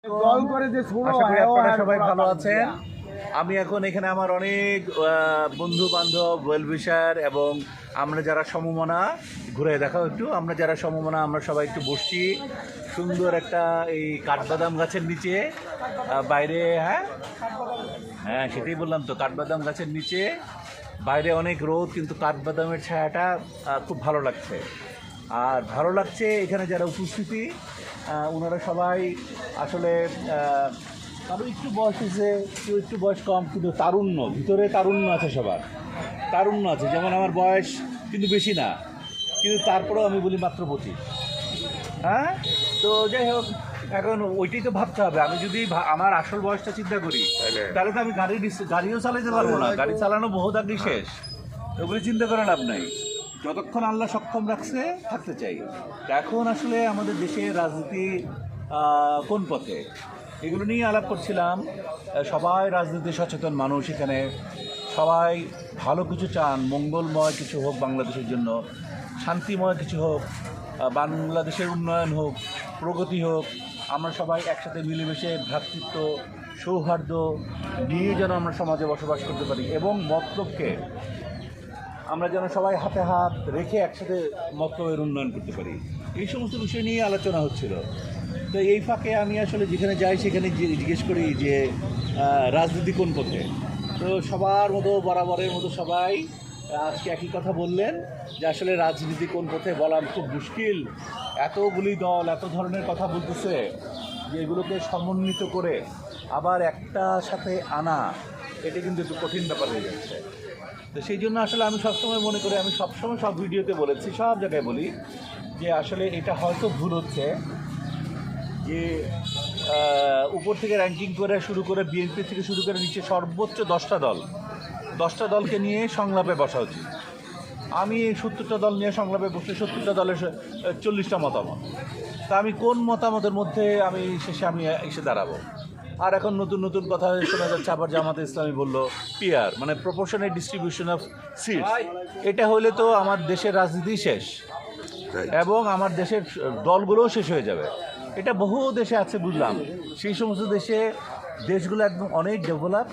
আশা করি আপনারা সবাই ভালো আছেন। আমি এখন এখানে আমার অনেক বন্ধু বান্ধব, ওয়েল উইশার এবং আমরা যারা সমমনা ঘুরে দেখাও একটু, আমরা যারা সমমনা আমরা সবাই একটু বসছি সুন্দর একটা এই কাঠবাদাম গাছের নিচে বাইরে। হ্যাঁ হ্যাঁ সেটাই বললাম তো, কাঠবাদাম গাছের নিচে বাইরে অনেক রোদ, কিন্তু কাঠবাদামের ছায়াটা খুব ভালো লাগছে। আর ভালো লাগছে এখানে যারা উপস্থিতি ওনারা সবাই আসলে কারো একটু বয়স হয়েছে, কেউ একটু বয়স কম, কিন্তু তারুণ্য, ভিতরে তারুণ্য আছে, সবার তারুণ্য আছে। যেমন আমার বয়স কিন্তু বেশি না, কিন্তু তারপরেও আমি বলি মাত্র 25। হ্যাঁ, তো যাই হোক, এখন ওইটাই তো ভাবতে হবে। আমি যদি আমার আসল বয়সটা চিন্তা করি তাহলে তো আমি গাড়িও চালাতে পারবো না, গাড়ি চালানো বহুত আগে শেষ। ওগুলি চিন্তা করে লাভ নাই, যতক্ষণ আল্লাহ সক্ষম রাখছে থাকতে চাই। এখন আসলে আমাদের দেশের রাজনীতি কোন পথে, এগুলো নিয়ে আলাপ করছিলাম। সবাই রাজনীতি সচেতন মানুষ এখানে, সবাই ভালো কিছু চান, মঙ্গলময় কিছু হোক বাংলাদেশের জন্য, শান্তিময় কিছু হোক, বাংলাদেশের উন্নয়ন হোক, প্রগতি হোক। আমরা সবাই একসাথে মিলেমিশে ভ্রাতৃত্ব সৌহার্দ্য নিয়ে যেন আমরা সমাজে বসবাস করতে পারি, এবং মতলবকে আমরা যেন সবাই হাতে হাত রেখে একসাথে মতলবের উন্নয়ন করতে পারি। এই সমস্ত বিষয় নিয়ে আলোচনা হচ্ছিল। তো এই ফাঁকে আমি আসলে যেখানে যাই সেখানে জিজ্ঞেস করি যে রাজনীতি কোন পথে। তো সবার মতো বরাবরের মতো সবাই আজকে একই কথা বললেন যে আসলে রাজনীতি কোন পথে বলা খুব মুশকিল। এতগুলি দল এত ধরনের কথা বলতেছে যে এগুলোকে সমন্বিত করে আবার একটা সাথে আনা, এটা কিন্তু একটু কঠিন ব্যাপার হয়ে যাচ্ছে। তো সেই জন্য আসলে আমি সবসময় মনে করি, আমি সবসময় সব ভিডিওতে বলেছি, সব জায়গায় বলি যে আসলে এটা হয়তো ভুল হচ্ছে যে উপর থেকে র্যাঙ্কিং করে শুরু করে বিএনপি থেকে শুরু করে নিচে সর্বোচ্চ 10টা দলকে নিয়ে সংলাপে বসা উচিত। আমি 70টা দল নিয়ে সংলাপে বসে 70টা দলের 40টা মতামত, তা আমি কোন মতামতের মধ্যে আমি শেষে আমি এসে দাঁড়াবো? আর এখন নতুন নতুন কথা শোনা যাচ্ছে, আবার জামাতে ইসলামী বলল পিআর মানে প্রপোর্শনাল ডিস্ট্রিবিউশন অফ সিটস। এটা হলে তো আমার দেশের রাজনীতি শেষ, এবং আমার দেশের দলগুলোও শেষ হয়ে যাবে। এটা বহু দেশে আছে বুঝলাম, সেই সমস্ত দেশগুলো একদম অনেক ডেভেলপ